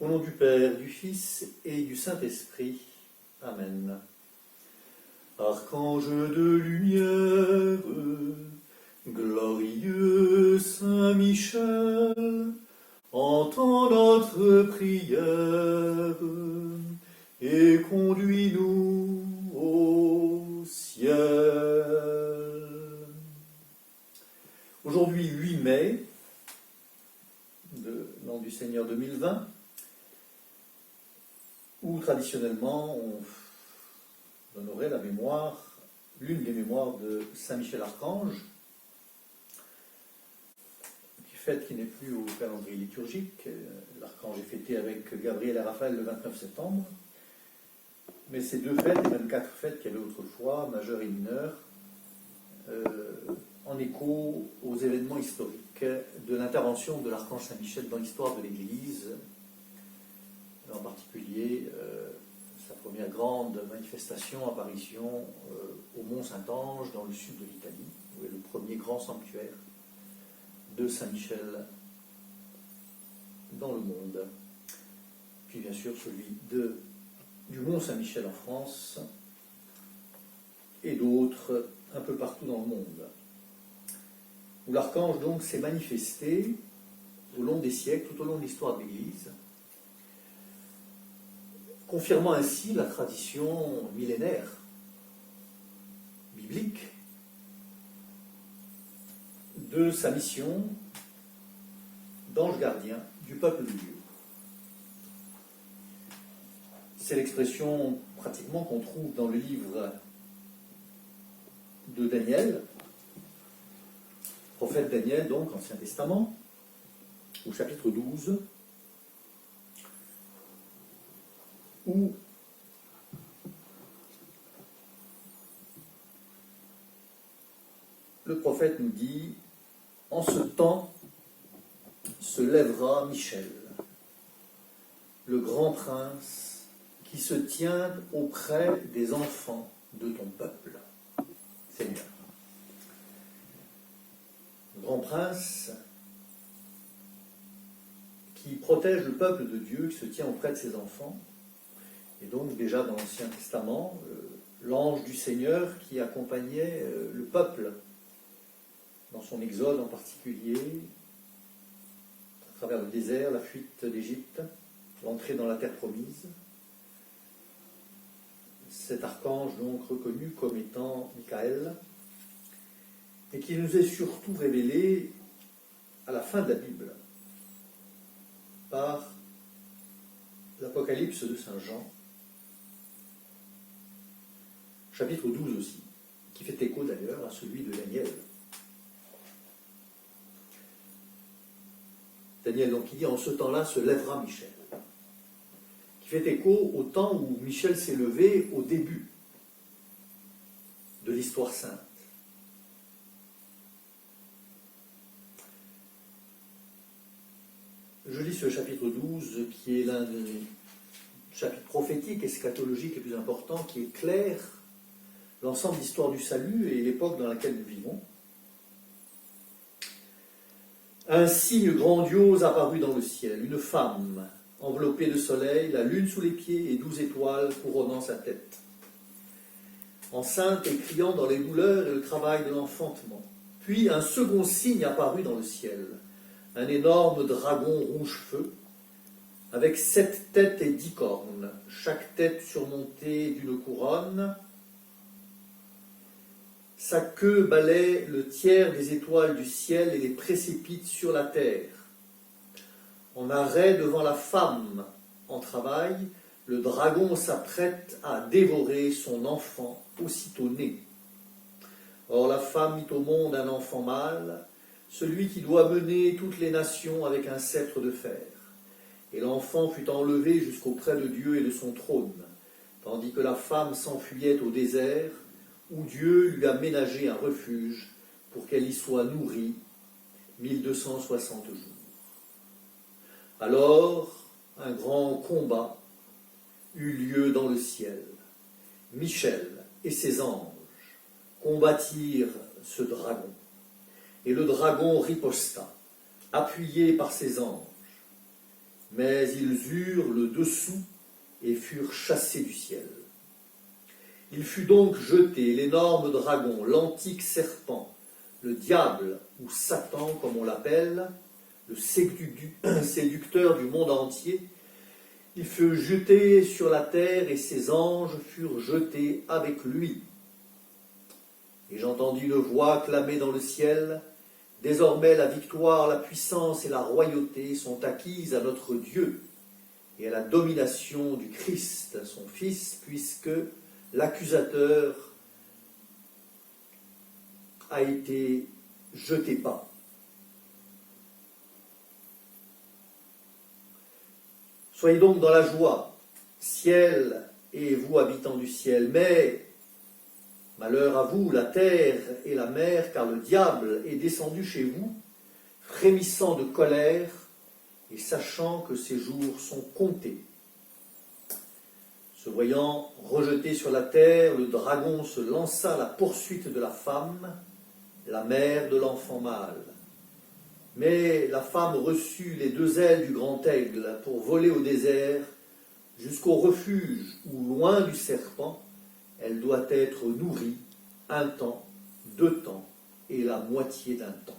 Au nom du Père, du Fils et du Saint-Esprit. Amen. Archange de lumière, glorieux Saint Michel, entends notre prière et conduis-nous au ciel. Aujourd'hui, 8 mai, de l'an du Seigneur 2020, où traditionnellement on honorait la mémoire, l'une des mémoires de Saint Michel Archange, qui n'est plus au calendrier liturgique. L'archange est fêté avec Gabriel et Raphaël le 29 septembre. Mais ces deux fêtes, et même 4 fêtes qu'il y avait autrefois, majeures et mineures, en écho aux événements historiques de l'intervention de l'archange Saint Michel dans l'histoire de l'Église, en particulier sa première grande manifestation, apparition au Mont Saint-Ange, dans le sud de l'Italie, où est le premier grand sanctuaire de Saint-Michel dans le monde. Puis bien sûr celui du Mont Saint-Michel en France et d'autres un peu partout dans le monde, où l'archange donc s'est manifesté au long des siècles, tout au long de l'histoire de l'Église, confirmant ainsi la tradition millénaire biblique de sa mission d'ange gardien du peuple de Dieu. C'est l'expression pratiquement qu'on trouve dans le livre de Daniel, prophète Daniel, donc Ancien Testament, au chapitre 12, où le prophète nous dit: en ce temps se lèvera Michel, le grand prince qui se tient auprès des enfants de ton peuple, Seigneur. Le grand prince qui protège le peuple de Dieu, qui se tient auprès de ses enfants. Et donc déjà dans l'Ancien Testament, l'ange du Seigneur qui accompagnait le peuple dans son exode en particulier, à travers le désert, la fuite d'Égypte, l'entrée dans la terre promise. Cet archange donc reconnu comme étant Michael, et qui nous est surtout révélé à la fin de la Bible, par l'Apocalypse de Saint Jean, chapitre 12 aussi, qui fait écho d'ailleurs à celui de Daniel. Daniel, donc, qui dit: en ce temps-là se lèvera Michel, qui fait écho au temps où Michel s'est levé au début de l'histoire sainte. Je lis ce chapitre 12, qui est l'un des chapitres prophétiques et eschatologiques les plus importants, qui éclaire l'ensemble de l'histoire du salut et l'époque dans laquelle nous vivons. Un signe grandiose apparut dans le ciel, une femme enveloppée de soleil, la lune sous les pieds et 12 étoiles couronnant sa tête. Enceinte et criant dans les douleurs et le travail de l'enfantement. Puis un second signe apparut dans le ciel, un énorme dragon rouge-feu, avec 7 têtes et 10 cornes, chaque tête surmontée d'une couronne. Sa queue balaie le tiers des étoiles du ciel et les précipite sur la terre. En arrêt devant la femme en travail, le dragon s'apprête à dévorer son enfant aussitôt né. Or la femme mit au monde un enfant mâle, celui qui doit mener toutes les nations avec un sceptre de fer. Et l'enfant fut enlevé jusqu'auprès de Dieu et de son trône, tandis que la femme s'enfuyait au désert, où Dieu lui a ménagé un refuge pour qu'elle y soit nourrie 1260 jours. Alors, un grand combat eut lieu dans le ciel. Michel et ses anges combattirent ce dragon. Et le dragon riposta, appuyé par ses anges. mais ils eurent le dessous et furent chassés du ciel. Il fut donc jeté l'énorme dragon, l'antique serpent, le diable, ou Satan comme on l'appelle, le séducteur du monde entier. Il fut jeté sur la terre et ses anges furent jetés avec lui. Et j'entendis une voix clamer dans le ciel, « Désormais la victoire, la puissance et la royauté sont acquises à notre Dieu et à la domination du Christ, son Fils, puisque l'accusateur a été jeté bas. » Soyez donc dans la joie, ciel et vous habitants du ciel, mais malheur à vous, la terre et la mer, car le diable est descendu chez vous, frémissant de colère et sachant que ses jours sont comptés. Se voyant rejeté sur la terre, le dragon se lança à la poursuite de la femme, la mère de l'enfant mâle. Mais la femme reçut les deux ailes du grand aigle pour voler au désert jusqu'au refuge où, loin du serpent, elle doit être nourrie 1 temps, 2 temps et la moitié d'un temps.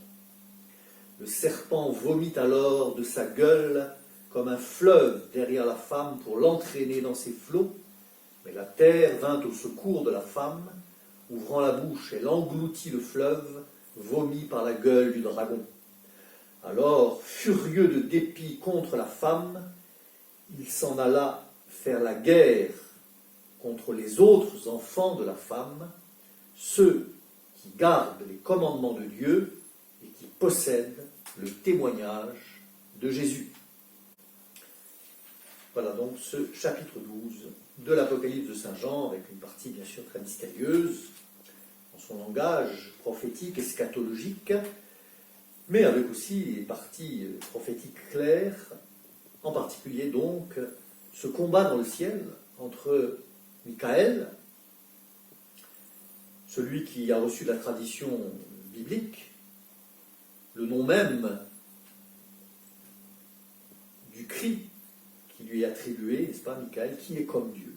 Le serpent vomit alors de sa gueule comme un fleuve derrière la femme pour l'entraîner dans ses flots, mais la terre vint au secours de la femme, ouvrant la bouche, elle engloutit le fleuve, vomi par la gueule du dragon. Alors, furieux de dépit contre la femme, il s'en alla faire la guerre contre les autres enfants de la femme, ceux qui gardent les commandements de Dieu et qui possèdent le témoignage de Jésus. Voilà donc ce chapitre 12 de l'Apocalypse de Saint Jean, avec une partie bien sûr très mystérieuse, dans son langage prophétique, eschatologique, mais avec aussi des parties prophétiques claires, en particulier donc ce combat dans le ciel entre Michael, celui qui a reçu la tradition biblique, le nom même du cri qui lui est attribué, n'est-ce pas, Michael, qui est comme Dieu.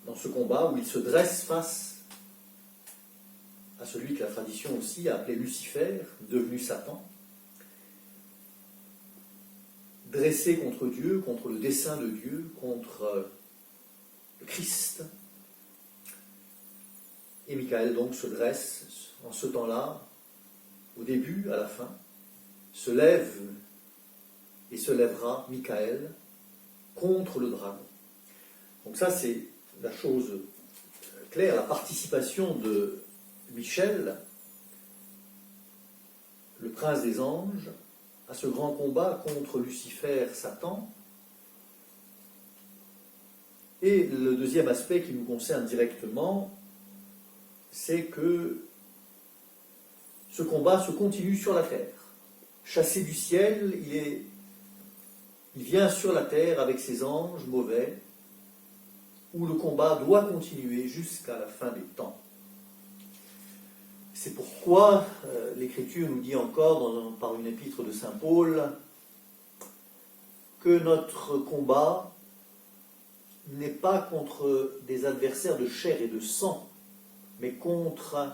Dans ce combat où il se dresse face à celui que la tradition aussi a appelé Lucifer, devenu Satan, dressé contre Dieu, contre le dessein de Dieu, contre le Christ. Et Michael donc se dresse en ce temps-là, au début, à la fin, se lève et se lèvera Michael contre le dragon. Donc ça c'est la chose claire, la participation de Michel, le prince des anges, à ce grand combat contre Lucifer, Satan. Et le deuxième aspect qui nous concerne directement, c'est que ce combat se continue sur la terre. Chassé du ciel, il vient sur la terre avec ses anges mauvais, où le combat doit continuer jusqu'à la fin des temps. C'est pourquoi l'Écriture nous dit encore, par une épître de Saint Paul, que notre combat n'est pas contre des adversaires de chair et de sang, mais contre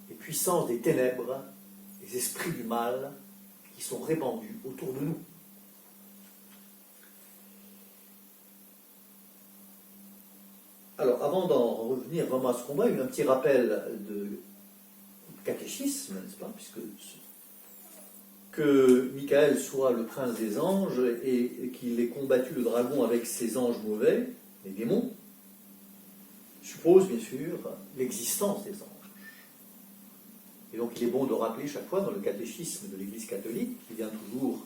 les puissances des ténèbres, les esprits du mal qui sont répandus autour de nous. Alors, avant d'en revenir vraiment à ce combat, il y a eu un petit rappel de catéchisme, n'est-ce pas, puisque que Michael soit le prince des anges et qu'il ait combattu le dragon avec ses anges mauvais, les démons, suppose bien sûr l'existence des anges. Et donc il est bon de rappeler chaque fois dans le catéchisme de l'Église catholique, qui vient toujours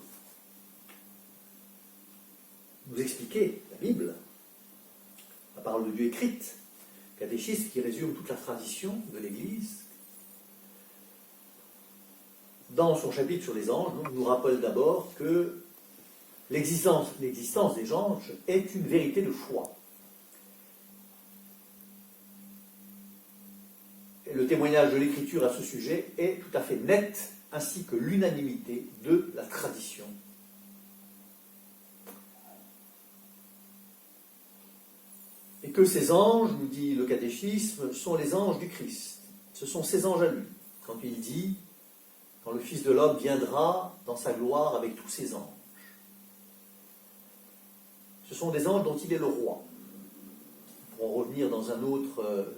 nous expliquer la Bible, la parole de Dieu écrite, catéchisme qui résume toute la tradition de l'Église. Dans son chapitre sur les anges, nous rappelle d'abord que l'existence des anges est une vérité de foi. Et le témoignage de l'Écriture à ce sujet est tout à fait net, ainsi que l'unanimité de la tradition que ces anges, nous dit le catéchisme, sont les anges du Christ. Ce sont ces anges à lui. Quand il dit, quand le Fils de l'homme viendra dans sa gloire avec tous ses anges. Ce sont des anges dont il est le roi. Pour en revenir dans une autre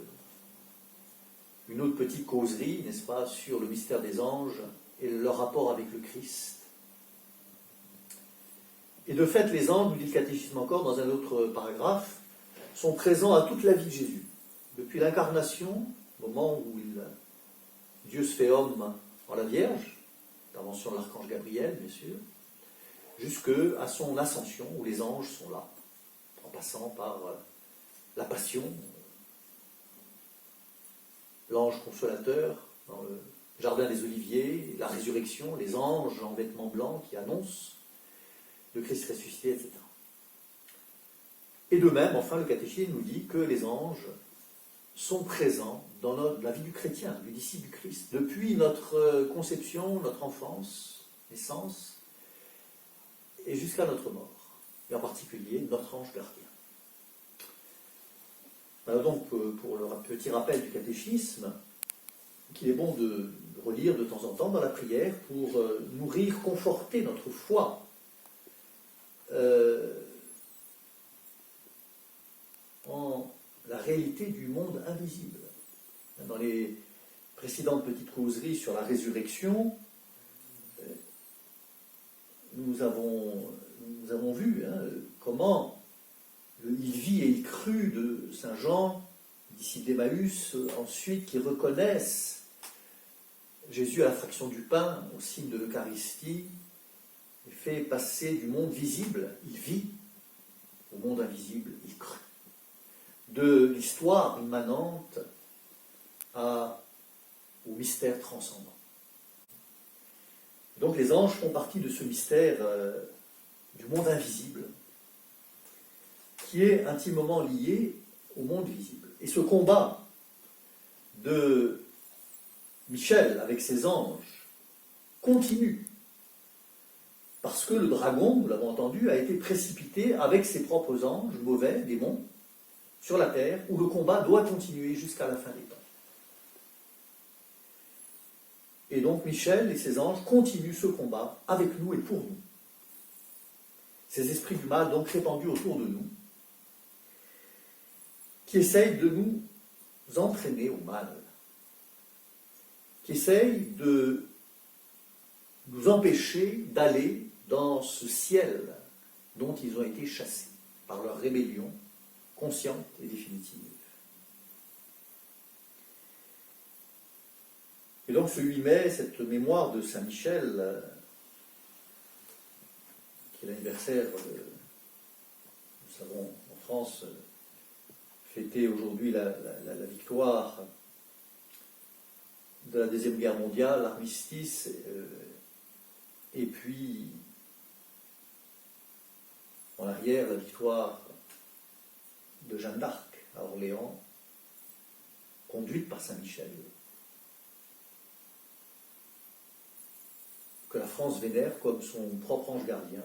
petite causerie, n'est-ce pas, sur le mystère des anges et leur rapport avec le Christ. Et de fait, les anges, nous dit le catéchisme encore dans un autre paragraphe, sont présents à toute la vie de Jésus. Depuis l'incarnation, au moment où Dieu se fait homme en la Vierge, intervention de l'archange Gabriel, bien sûr, jusqu'à son ascension, où les anges sont là, en passant par la passion, l'ange consolateur, dans le jardin des Oliviers, la résurrection, les anges en vêtements blancs qui annoncent le Christ ressuscité, etc. Et de même, enfin, le catéchisme nous dit que les anges sont présents dans la vie du chrétien, du disciple du Christ, depuis notre conception, notre enfance, naissance, et jusqu'à notre mort, et en particulier notre ange gardien. Alors donc, pour le petit rappel du catéchisme, qu'il est bon de relire de temps en temps dans la prière pour nourrir, conforter notre foi en la réalité du monde invisible. Dans les précédentes petites causeries sur la résurrection, nous avons vu comment il vit et il crut de Saint Jean, disciple d'Emmaüs, ensuite qui reconnaissent Jésus à la fraction du pain, au signe de l'Eucharistie, et fait passer du monde visible, il vit, au monde invisible, il crut. De l'histoire immanente au mystère transcendant. Donc les anges font partie de ce mystère du monde invisible, qui est intimement lié au monde visible. Et ce combat de Michel avec ses anges continue, parce que le dragon, nous l'avons entendu, a été précipité avec ses propres anges, mauvais, démons, sur la terre, où le combat doit continuer jusqu'à la fin des temps. Et donc Michel et ses anges continuent ce combat avec nous et pour nous. Ces esprits du mal donc répandus autour de nous, qui essayent de nous entraîner au mal, qui essayent de nous empêcher d'aller dans ce ciel dont ils ont été chassés par leur rébellion consciente et définitive. Et donc ce 8 mai, cette mémoire de Saint Michel, qui est l'anniversaire, nous savons en France, fêter aujourd'hui la victoire de la Deuxième Guerre mondiale, l'armistice, et puis en arrière la victoire de Jeanne d'Arc à Orléans, conduite par Saint Michel, que la France vénère comme son propre ange gardien,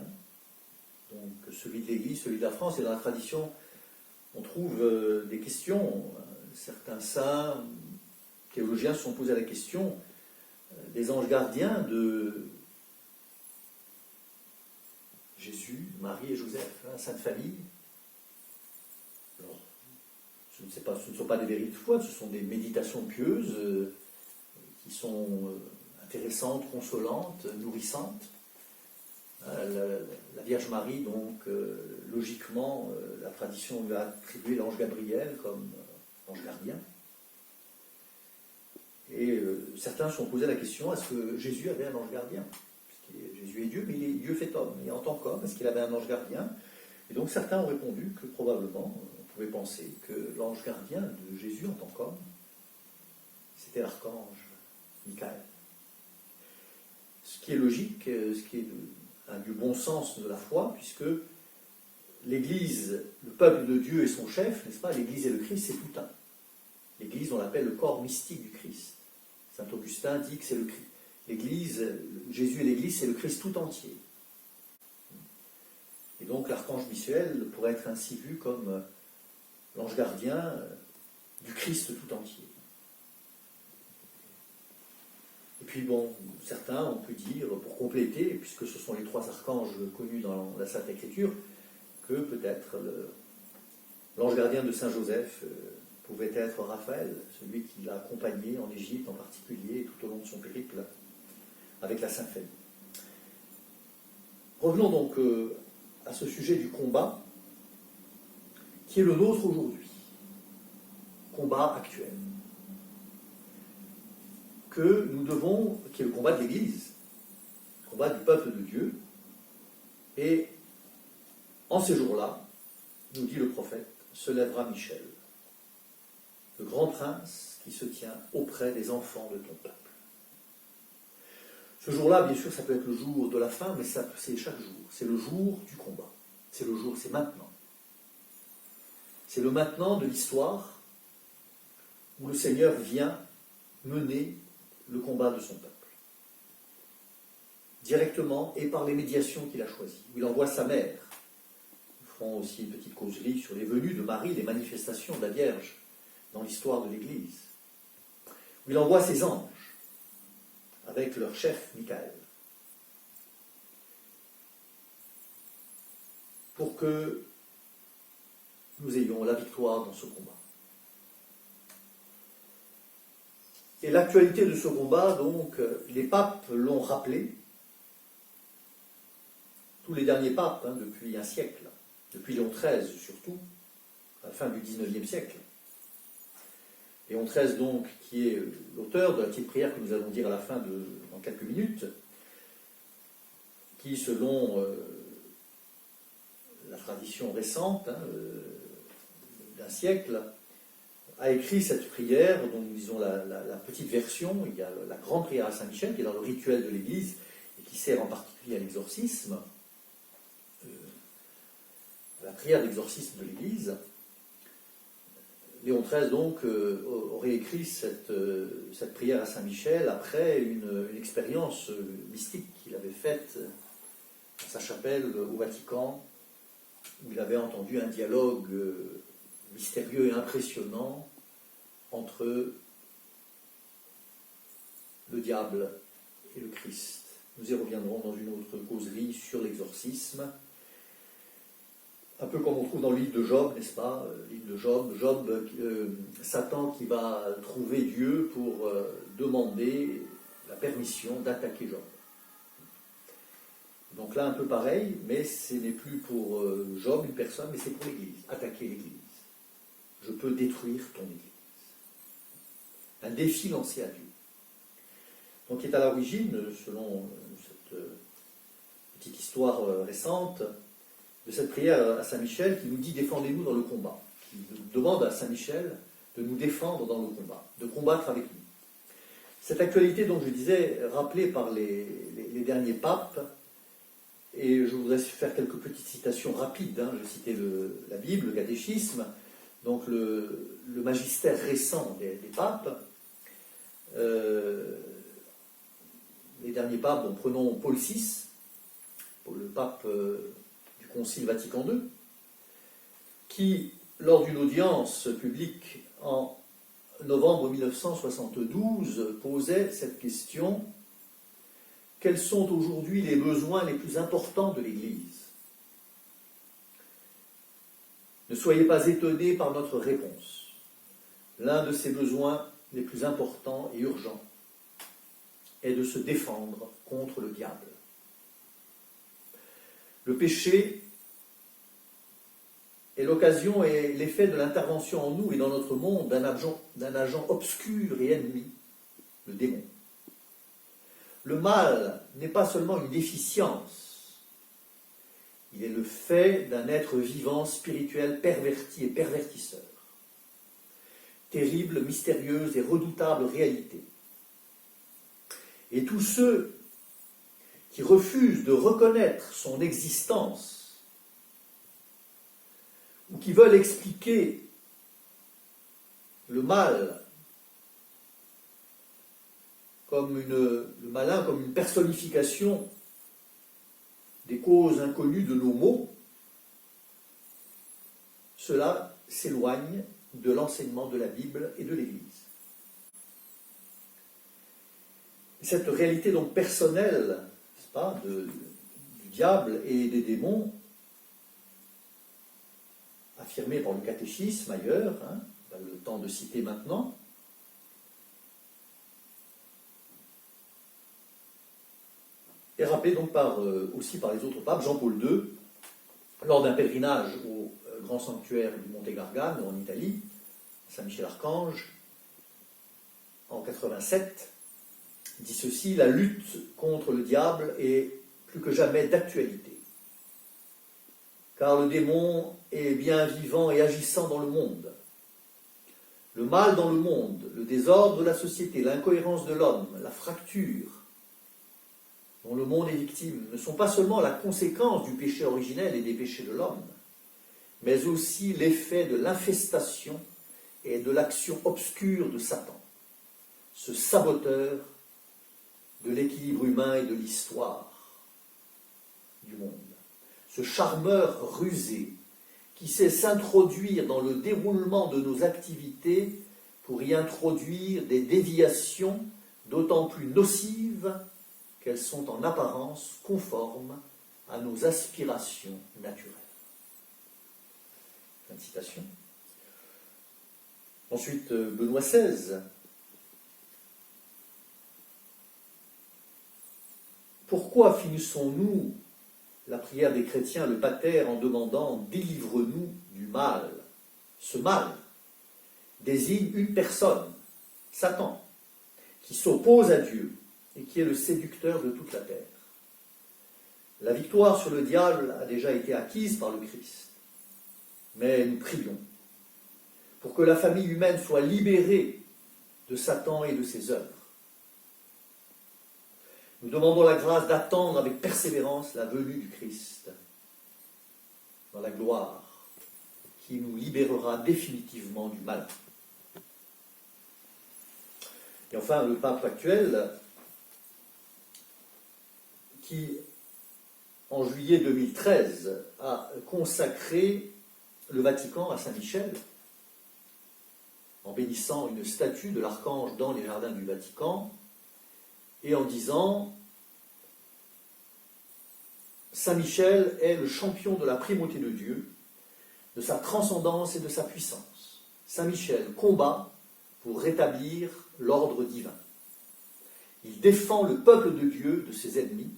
donc celui de l'Église, celui de la France. Et dans la tradition, on trouve des questions. Certains saints, théologiens se sont posés la question des anges gardiens de Jésus, Marie et Joseph, Sainte Famille. Alors, ce ne sont pas des vérités de foi, ce sont des méditations pieuses qui sont intéressantes, consolantes, nourrissantes. La Vierge Marie, donc, logiquement, la tradition lui a attribué l'ange Gabriel comme ange gardien. Et certains se sont posé la question, est-ce que Jésus avait un ange gardien? Jésus est Dieu, mais il est Dieu fait homme. Et en tant qu'homme, est-ce qu'il avait un ange gardien? Et donc certains ont répondu que probablement, on pouvait penser que l'ange gardien de Jésus en tant qu'homme, c'était l'archange Michael. Ce qui est logique, ce qui est du bon sens de la foi, puisque l'Église, le peuple de Dieu et son chef, n'est-ce pas, l'Église et le Christ, c'est tout un. L'Église, on l'appelle le corps mystique du Christ. Saint Augustin dit que c'est le Christ. L'Église, Jésus et l'Église, c'est le Christ tout entier. Et donc l'archange Michel pourrait être ainsi vu comme l'ange gardien du Christ tout entier. Et puis bon, certains, on peut dire, pour compléter, puisque ce sont les trois archanges connus dans la Sainte Écriture, que peut-être l'ange gardien de Saint Joseph pouvait être Raphaël, celui qui l'a accompagné en Égypte en particulier, tout au long de son périple avec la Sainte Famille. Revenons donc à ce sujet du combat, qui est le nôtre aujourd'hui, combat actuel, que nous devons, qui est le combat de l'Église, le combat du peuple de Dieu, et en ces jours-là, nous dit le prophète, se lèvera Michel, le grand prince qui se tient auprès des enfants de ton peuple. Ce jour-là, bien sûr, ça peut être le jour de la fin, mais c'est chaque jour. C'est le jour du combat. C'est le jour, c'est maintenant. C'est le maintenant de l'histoire où le Seigneur vient mener le combat de son peuple. Directement et par les médiations qu'il a choisies. Où il envoie sa mère. Nous ferons aussi une petite causerie sur les venues de Marie, les manifestations de la Vierge dans l'histoire de l'Église. Où il envoie ses anges avec leur chef Michael, pour que nous ayons la victoire dans ce combat. Et l'actualité de ce combat, donc, les papes l'ont rappelé, tous les derniers papes, depuis un siècle, depuis Léon XIII surtout, à la fin du XIXe siècle. Léon XIII, donc, qui est l'auteur de la petite prière que nous allons dire à la fin dans quelques minutes, qui, selon la tradition récente d'un siècle, a écrit cette prière, dont nous disons la petite version. Il y a la grande prière à Saint-Michel, qui est dans le rituel de l'Église, et qui sert en particulier à l'exorcisme, la prière d'exorcisme de l'Église. Léon XIII, donc, aurait écrit cette prière à Saint-Michel après une expérience mystique qu'il avait faite dans sa chapelle au Vatican, où il avait entendu un dialogue mystérieux et impressionnant entre le diable et le Christ. Nous y reviendrons dans une autre causerie sur l'exorcisme. Un peu comme on trouve dans le livre de Job, n'est-ce pas? Le livre de Job, Satan qui va trouver Dieu pour demander la permission d'attaquer Job. Donc là, un peu pareil, mais ce n'est plus pour Job, une personne, mais c'est pour l'Église. Attaquer l'Église. Je peux détruire ton Église. Un défi lancé à Dieu. Donc, qui est à l'origine, selon cette petite histoire récente, de cette prière à Saint-Michel qui nous dit « Défendez-nous dans le combat », qui demande à Saint-Michel de nous défendre dans le combat, de combattre avec nous. Cette actualité, donc je disais, rappelée par les derniers papes, et je voudrais faire quelques petites citations rapides. Je citais la Bible, le catéchisme, donc le magistère récent des papes. Les derniers papes, donc prenons Paul VI, le pape du Concile Vatican II, qui, lors d'une audience publique en novembre 1972, posait cette question: quels sont aujourd'hui les besoins les plus importants de l'Église? Ne soyez pas étonnés par notre réponse. L'un de ces besoins les plus importants et urgents est de se défendre contre le diable. Le péché est l'occasion et l'effet de l'intervention en nous et dans notre monde d'un agent obscur et ennemi, le démon. Le mal n'est pas seulement une déficience, il est le fait d'un être vivant, spirituel, perverti et pervertisseur. Terrible, mystérieuse et redoutable réalité. Et tous ceux qui refusent de reconnaître son existence ou qui veulent expliquer le mal le malin comme une personnification des causes inconnues de nos maux, ceux-là s'éloigne de l'enseignement de la Bible et de l'Église. Cette réalité donc personnelle, n'est-ce pas, du diable et des démons, affirmée par le catéchisme ailleurs, pas le temps de citer maintenant, est rappelée donc aussi par les autres papes. Jean-Paul II, lors d'un pèlerinage au grand sanctuaire du Monte Gargano en Italie, Saint-Michel-Archange, en 87, dit ceci: la lutte contre le diable est plus que jamais d'actualité, car le démon est bien vivant et agissant dans le monde. Le mal dans le monde, le désordre de la société, l'incohérence de l'homme, la fracture dont le monde est victime ne sont pas seulement la conséquence du péché originel et des péchés de l'homme, mais aussi l'effet de l'infestation et de l'action obscure de Satan, ce saboteur de l'équilibre humain et de l'histoire du monde, ce charmeur rusé qui sait s'introduire dans le déroulement de nos activités pour y introduire des déviations d'autant plus nocives qu'elles sont en apparence conformes à nos aspirations naturelles. Fin de citation. Ensuite, Benoît XVI. Pourquoi finissons-nous la prière des chrétiens, le Pater, en demandant « Délivre-nous du mal ». Ce mal désigne une personne, Satan, qui s'oppose à Dieu et qui est le séducteur de toute la terre. La victoire sur le diable a déjà été acquise par le Christ, mais nous prions pour que la famille humaine soit libérée de Satan et de ses œuvres. Nous demandons la grâce d'attendre avec persévérance la venue du Christ dans la gloire qui nous libérera définitivement du mal. Et enfin, le pape actuel, qui, en juillet 2013, a consacré le Vatican à Saint-Michel, en bénissant une statue de l'archange dans les jardins du Vatican, et en disant « Saint-Michel est le champion de la primauté de Dieu, de sa transcendance et de sa puissance. Saint-Michel combat pour rétablir l'ordre divin. Il défend le peuple de Dieu de ses ennemis,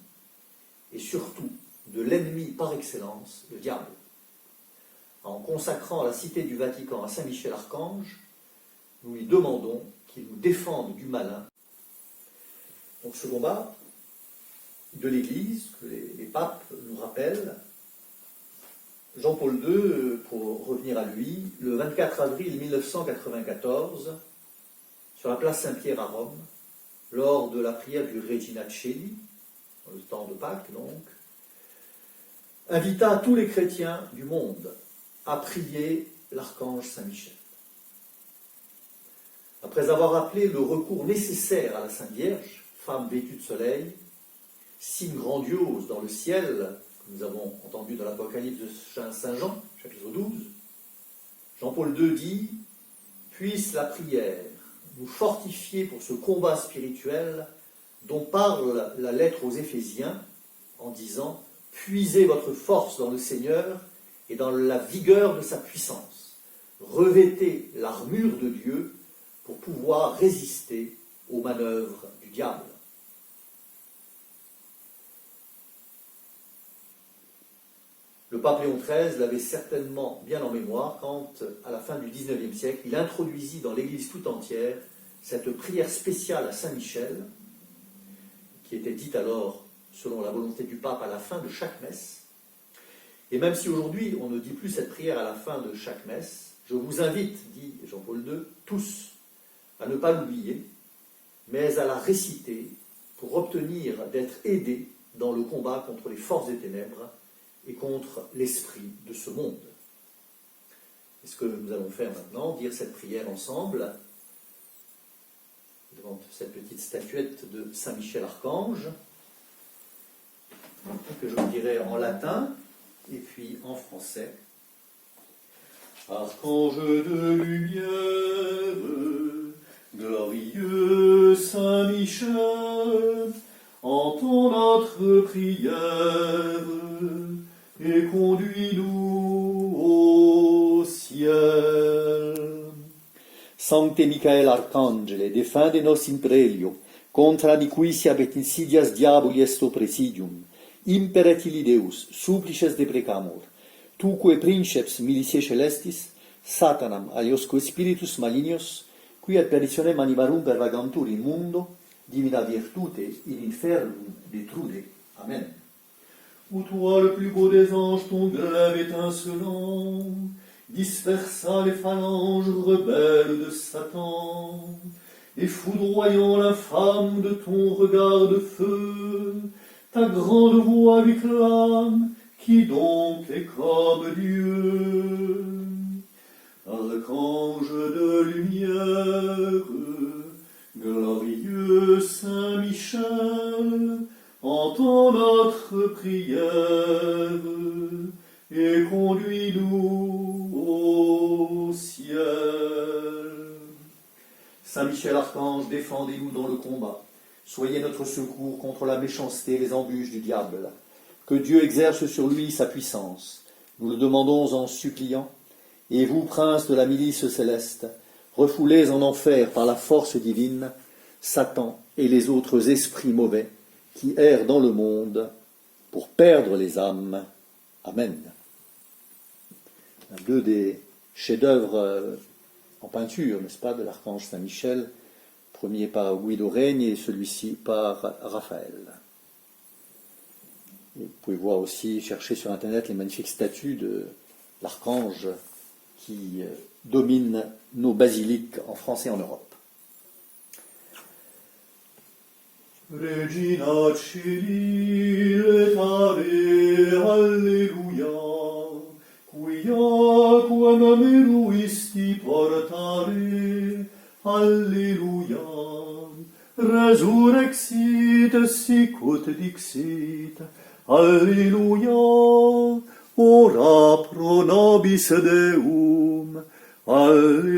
et surtout de l'ennemi par excellence, le diable. En consacrant la cité du Vatican à Saint-Michel-Archange, nous lui demandons qu'il nous défende du malin. » Donc ce combat de l'Église, que les papes nous rappellent, Jean-Paul II, pour revenir à lui, le 24 avril 1994, sur la place Saint-Pierre à Rome, lors de la prière du Regina Coeli, dans le temps de Pâques donc, invita tous les chrétiens du monde à prier l'archange Saint-Michel. Après avoir rappelé le recours nécessaire à la Sainte Vierge, femme vêtue de soleil, signe grandiose dans le ciel, que nous avons entendu dans l'Apocalypse de Saint Jean, chapitre 12, Jean-Paul II dit « Puisse la prière nous fortifier pour ce combat spirituel dont parle la lettre aux Éphésiens en disant « Puisez votre force dans le Seigneur et dans la vigueur de sa puissance. Revêtez l'armure de Dieu pour pouvoir résister aux manœuvres du diable. » Le pape Léon XIII l'avait certainement bien en mémoire quand, à la fin du XIXe siècle, il introduisit dans l'Église tout entière cette prière spéciale à Saint-Michel, qui était dite alors, selon la volonté du pape, à la fin de chaque messe. Et même si aujourd'hui on ne dit plus cette prière à la fin de chaque messe, je vous invite, dit Jean-Paul II, tous, à ne pas l'oublier, mais à la réciter pour obtenir d'être aidés dans le combat contre les forces des ténèbres et contre l'esprit de ce monde. Et ce que nous allons faire maintenant, dire cette prière ensemble, devant cette petite statuette de Saint-Michel-Archange, que je vous dirai en latin et puis en français. Archange de lumière, glorieux Saint Michel, entends notre prière et conduis-nous au ciel. Sancte Michael Arcangele, defende nos in prelio, contra di quis abet insidias diaboli est presidium, imperet illi Deus, supplices deprecamur, tuque princeps militiae celestis, Satanam aliosque spiritus malignos, qui ad perditionem animarum pervagantur in mundo, divina virtute in infernum detrude. Amen. Ô toi, le plus beau des anges, ton glaive étincelant dispersa les phalanges rebelles de Satan, et foudroyant l'infâme de ton regard de feu, ta grande voix lui clame, qui donc est comme Dieu. Archange de lumière, glorieux Saint Michel, entends notre prière et conduis-nous au ciel. Saint Michel Archange, défendez-nous dans le combat. Soyez notre secours contre la méchanceté et les embûches du diable. Que Dieu exerce sur lui sa puissance. Nous le demandons en suppliant. Et vous, princes de la milice céleste, refoulez en enfer par la force divine Satan et les autres esprits mauvais qui errent dans le monde pour perdre les âmes. Amen. Deux des chefs-d'œuvre en peinture, n'est-ce pas, de l'archange Saint-Michel, premier par Guido Reni et celui-ci par Raphaël. Et vous pouvez voir aussi, chercher sur Internet les magnifiques statues de l'archange qui domine nos basiliques en France et en Europe. Regina Celi letare, alleluia, quia quam meruisti portare, alleluia, resurrexit sicut dixit, alleluia, ora pro nobis Deum, alleluia.